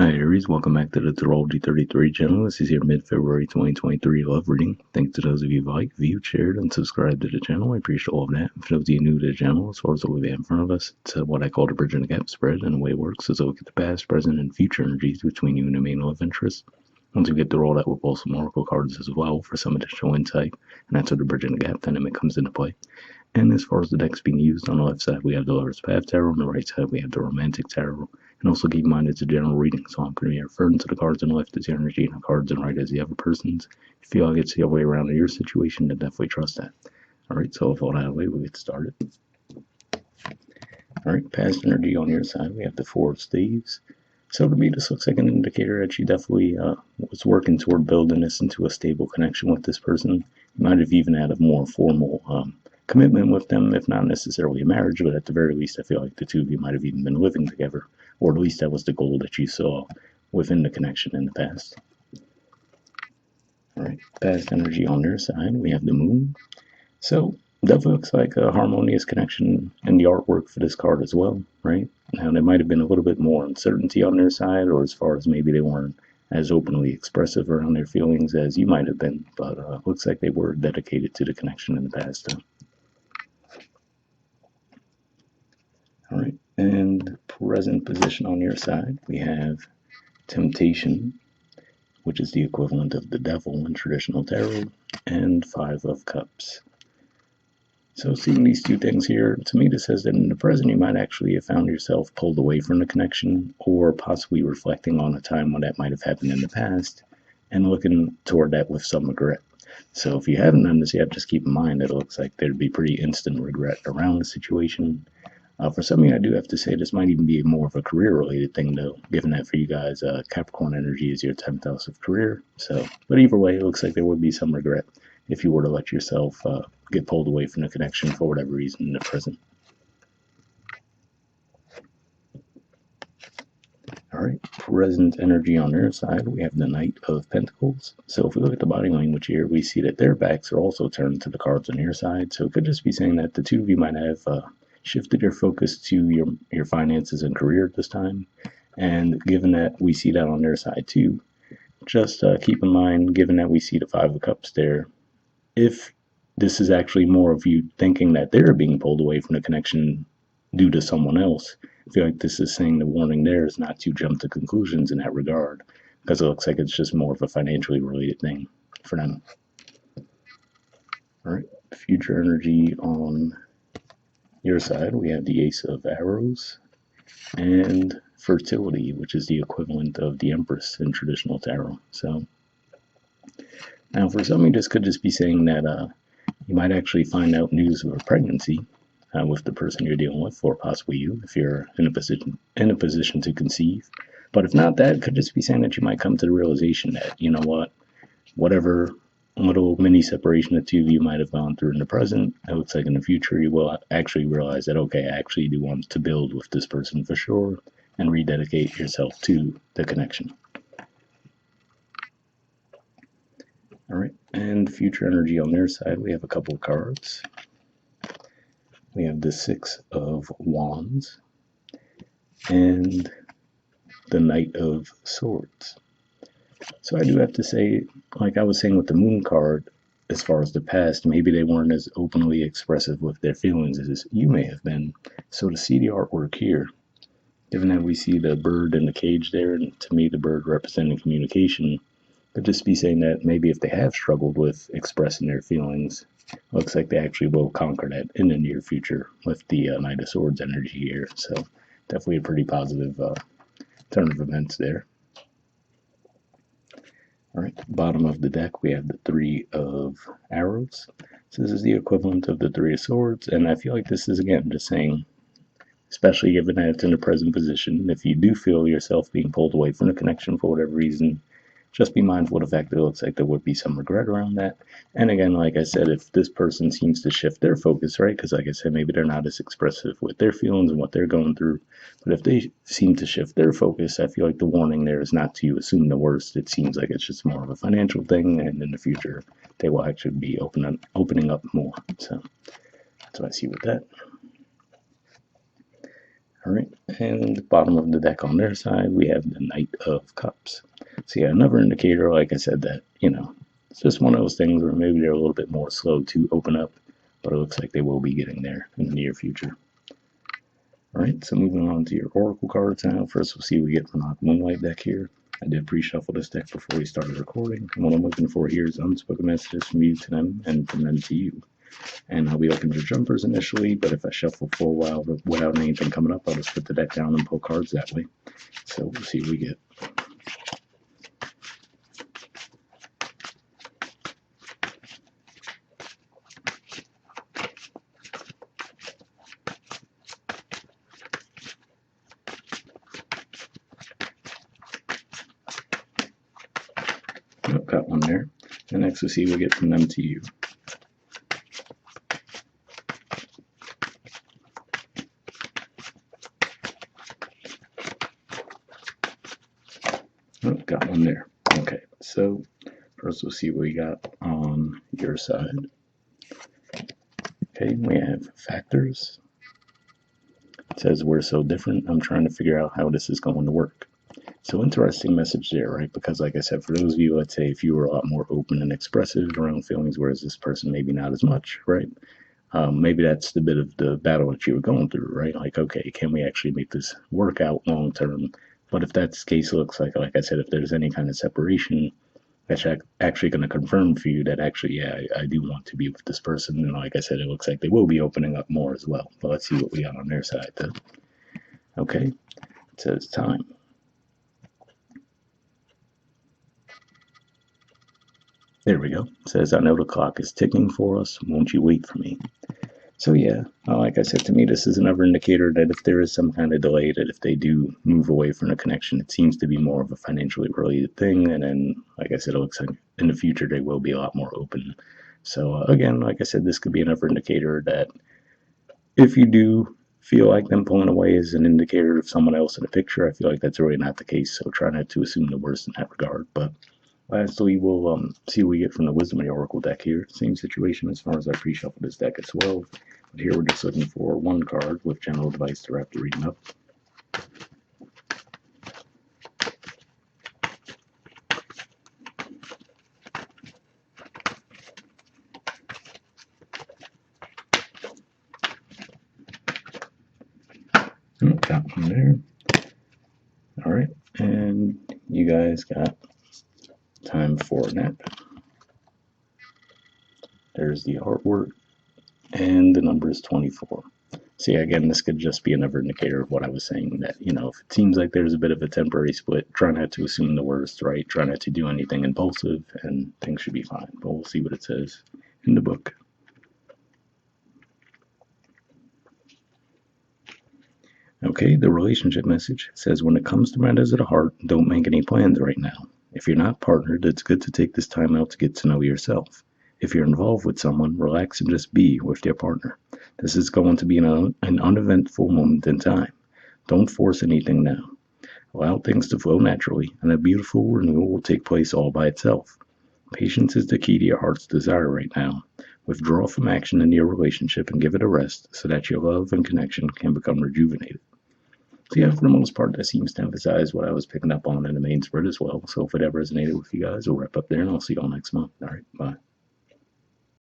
Hi Aries, welcome back to the Astrology 33 channel. This is your mid-February 2023 love reading. Thanks to those of you who like, viewed, shared, and subscribed to the channel. I appreciate all of that. For those of you new to the channel, as far as what we have in front of us, it's what I call the bridge and the gap spread, and the way it works is a look at the past, present, and future energies between you and the main love interest. Once we get through all that, we'll pull some oracle cards as well for some additional insight, and that's where the bridge and the gap dynamic comes into play. And as far as the decks being used, on the left side we have the Lover's Path Tarot, on the right side we have the Romantic Tarot. And also keep in mind it's a general reading, so I'm going to be referring to the cards on the left as the energy and the cards on the right as the other person's. If you feel like it's the other way around in your situation, then definitely trust that. Alright, so with all that out of the way, we'll get started. Alright, past energy on your side, we have the Four of Staves. So to me, this looks like an indicator that you definitely was working toward building this into a stable connection with this person. You might have even had a more formal commitment with them, if not necessarily a marriage, but at the very least, I feel like the two of you might have even been living together, or at least that was the goal that you saw within the connection in the past. All right, past energy on their side, we have the Moon. So definitely looks like a harmonious connection in the artwork for this card as well, right? Now, there might have been a little bit more uncertainty on their side, or as far as maybe they weren't as openly expressive around their feelings as you might have been, but looks like they were dedicated to the connection in the past. All right, and present position on your side, we have Temptation, which is the equivalent of the Devil in traditional tarot, and Five of Cups. So seeing these two things here, to me this says that in the present you might actually have found yourself pulled away from the connection, or possibly reflecting on a time when that might have happened in the past, and looking toward that with some regret. So if you haven't done this yet, just keep in mind that it looks like there'd be pretty instant regret around the situation. For some of you, I do have to say this might even be more of a career-related thing, though, given that for you guys, Capricorn energy is your 10th house of career. So, but either way, it looks like there would be some regret if you were to let yourself get pulled away from the connection for whatever reason in the present. All right, present energy on their side, we have the Knight of Pentacles. So if we look at the body language here, we see that their backs are also turned to the cards on your side. So it could just be saying that the two of you might have shifted your focus to your finances and career at this time. And given that we see that on their side too, just keep in mind, given that we see the Five of Cups there, if this is actually more of you thinking that they're being pulled away from the connection due to someone else, I feel like this is saying the warning there is not to jump to conclusions in that regard, because it looks like it's just more of a financially related thing for them. All right, future energy on your side, we have the Ace of Arrows and Fertility, which is the equivalent of the Empress in traditional tarot. So now for some of you, this could just be saying that you might actually find out news of a pregnancy with the person you're dealing with, or possibly you, if you're in a position to conceive. But if not, that could just be saying that you might come to the realization that, you know what, whatever little mini separation the two of you might have gone through in the present, it looks like in the future you will actually realize that, okay, I actually do want to build with this person for sure, and rededicate yourself to the connection. All right, and future energy on their side, we have a couple of cards. We have the Six of Wands and the Knight of Swords. So I do have to say, like I was saying with the Moon card, as far as the past, maybe they weren't as openly expressive with their feelings as you may have been. So to see the artwork here, given that we see the bird in the cage there, and to me the bird representing communication, could just be saying that maybe if they have struggled with expressing their feelings, looks like they actually will conquer that in the near future with the Knight of Swords energy here. So definitely a pretty positive turn of events there. All right, bottom of the deck, we have the Three of Arrows. So this is the equivalent of the Three of Swords, and I feel like this is, again, just saying, especially given that it's in the present position, if you do feel yourself being pulled away from the connection for whatever reason, just be mindful of the fact that it looks like there would be some regret around that. And again, like I said, if this person seems to shift their focus, right, because like I said, maybe they're not as expressive with their feelings and what they're going through, but if they seem to shift their focus, I feel like the warning there is not to assume the worst. It seems like it's just more of a financial thing, and in the future, they will actually be opening up more. So that's what I see with that. All right, and the bottom of the deck on their side, we have the Knight of Cups. So yeah, another indicator, like I said, that, it's just one of those things where maybe they're a little bit more slow to open up, but it looks like they will be getting there in the near future. All right, so moving on to your Oracle cards now. First, we'll see what we get from the Moonlight deck here. I did pre-shuffle this deck before we started recording, and what I'm looking for here is unspoken messages from you to them and from them to you. And I'll be open to jumpers initially, but if I shuffle for a while without anything coming up, I'll just put the deck down and pull cards that way. So we'll see what we get. Oh, got one there. And next we'll see what we get from them to you. Oh, got one there. Okay, so first we'll see what we got on your side. Okay, we have factors. It says we're so different. I'm trying to figure out how this is going to work. So interesting message there, right? Because like I said, for those of you, let's say if you were a lot more open and expressive around feelings, whereas this person maybe not as much, right? Maybe that's the bit of the battle that you were going through, right? Like, okay, can we actually make this work out long term? But if that's the case, it looks like I said, if there's any kind of separation, that's actually going to confirm for you that actually, yeah, I do want to be with this person. And like I said, it looks like they will be opening up more as well. But let's see what we got on their side, though. Okay, it says time. There we go. It says, I know the clock is ticking for us. Won't you wait for me? So yeah, like I said, to me, this is another indicator that if there is some kind of delay, that if they do move away from the connection, it seems to be more of a financially related thing. And then, like I said, it looks like in the future they will be a lot more open. So again, like I said, this could be another indicator that if you do feel like them pulling away is an indicator of someone else in the picture, I feel like that's really not the case. So try not to assume the worst in that regard. But lastly, we'll see what we get from the Wisdom of the Oracle deck here. Same situation as far as I pre-shuffled this deck as well. But here we're just looking for one card with general advice to wrap the reading up. Got one there. All right, and you guys got time for a nap. There's the artwork, and the number is 24. See, again, this could just be another indicator of what I was saying, that, if it seems like there's a bit of a temporary split, try not to assume the worst, right? Try not to do anything impulsive, and things should be fine. But we'll see what it says in the book. Okay, the relationship message says, when it comes to matters of the heart, don't make any plans right now. If you're not partnered, it's good to take this time out to get to know yourself. If you're involved with someone, relax and just be with your partner. This is going to be an uneventful moment in time. Don't force anything now. Allow things to flow naturally, and a beautiful renewal will take place all by itself. Patience is the key to your heart's desire right now. Withdraw from action in your relationship and give it a rest so that your love and connection can become rejuvenated. So yeah, for the most part, that seems to emphasize what I was picking up on in the main spread as well. So if it ever resonated with you guys, we'll wrap up there, and I'll see you all next month. All right, bye.